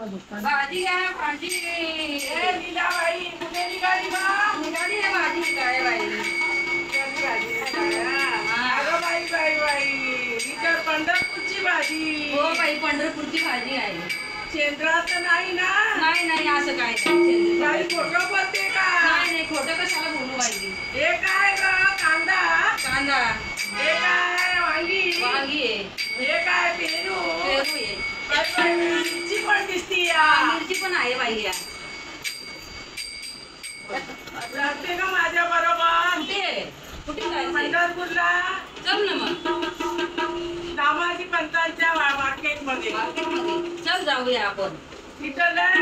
भाजी घ्या भाजी. ए लीलाबाई कुठे निघाली बा? निघाली आहे भाजी काय बाई. अगं बाई बाई बाई ही तर पंढरपूरची भाजी. हो बाई पंढरपूरची भाजी आहे. केंद्रात नाही ना? नाही नाही असं काय नाही. बाई खोटं बोलते का? नाही नाही खोटं कशाला बोलू बाई. हे काय ग कांदा? कांदा. हे काय वांगी? वांगी आहे. हे काय पेरू? पेरू आहे. बाई बाई मिरची पण दिसती या. मिरची पण आहे बाई या. जाते का माझ्या बरोबर? कुठे जायचं? पंढरपूरला चल ना मग. दामाजी पंतांच्या मार्केट मध्ये. मार्केटमध्ये चल जाऊया आपण. तिथं लय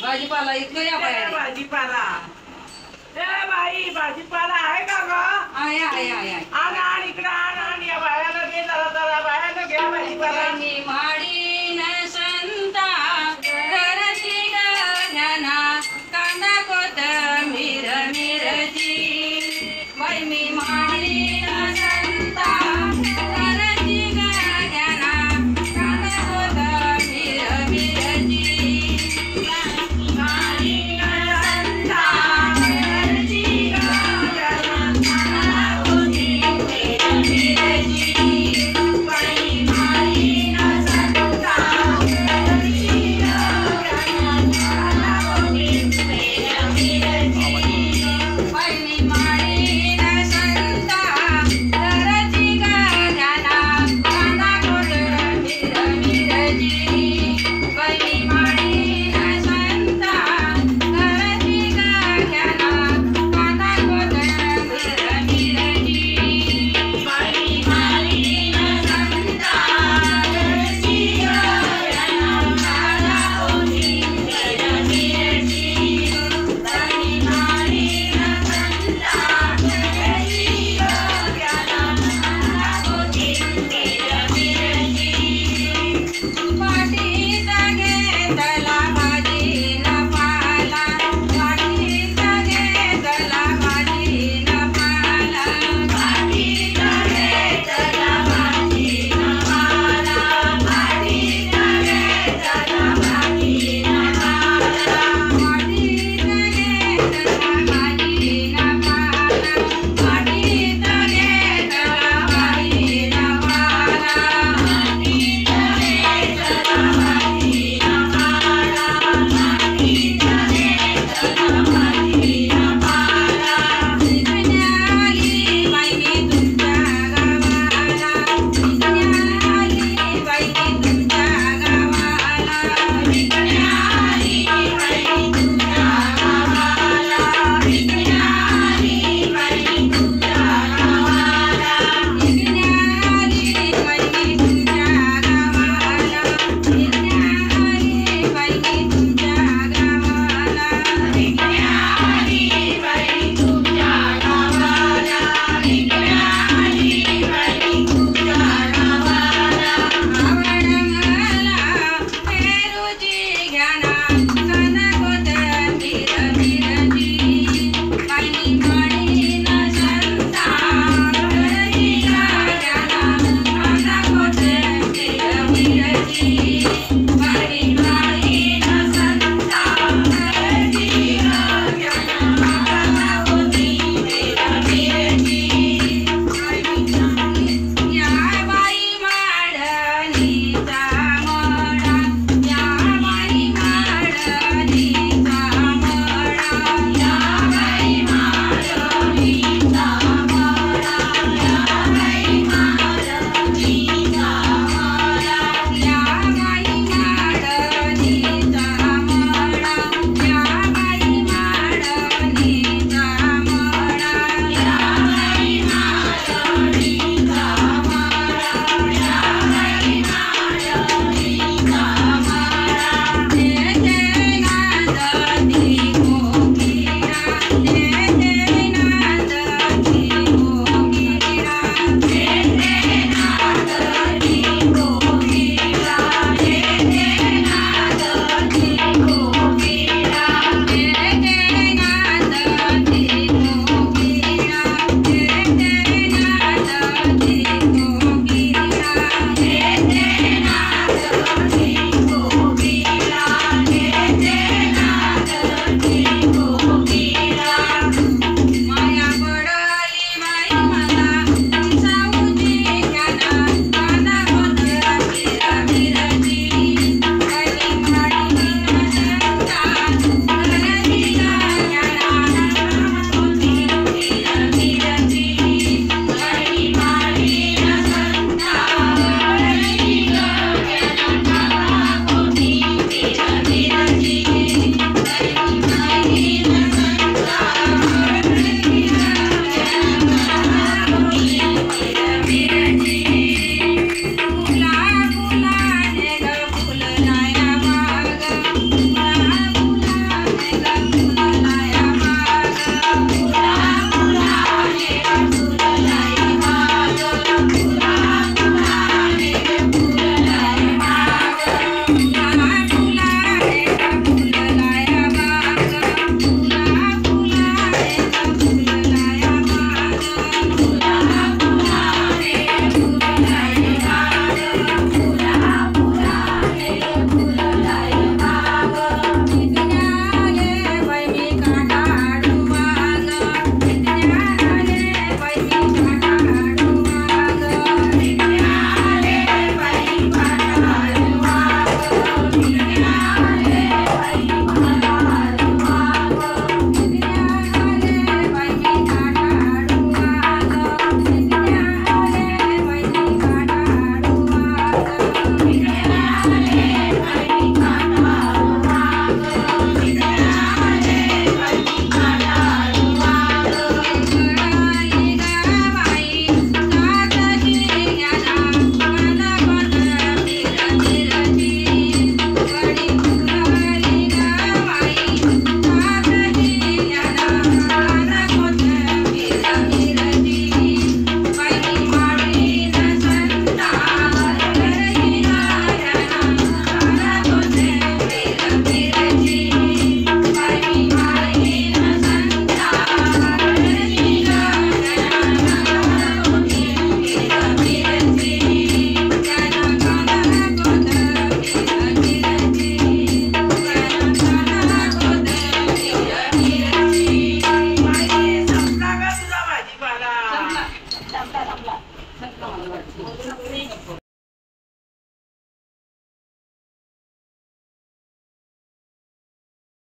भाजीपाला इतकं या बाई. भाजीपाला. ए बाई भाजीपाला आहे का ग? आहे आहे आहे आहे. आण इकडं आण या बायाला घे जरा बायाला घ्या भाजीपाला. मी माडी न संता घरची ज्ञाना कांदा कोथिंबीर मिरची. बाई मी माडी न संता घरची ज्ञाना कांदा कोथिंबीर मिरची. माडी न संता घरची ज्ञाना कांदा कोथिंबीर मिरची. बाई माडी न संता घरची ज्ञाना कांदा कोथिंबीर मिरची. बाई मी माडी न संता घरची ज्ञाना कांदा कोथिंबीर मिरची. बाई मी माडी न संता घरची ज्ञाना कांदा कोथिंबीर मिरची. बाई माडी न संता घरची ज्ञाना कांदा कोथिंबीर मिरची. बाई माडी न संता घरची ज्ञाना कांदा कोथिंबीर मिरची. मिरजी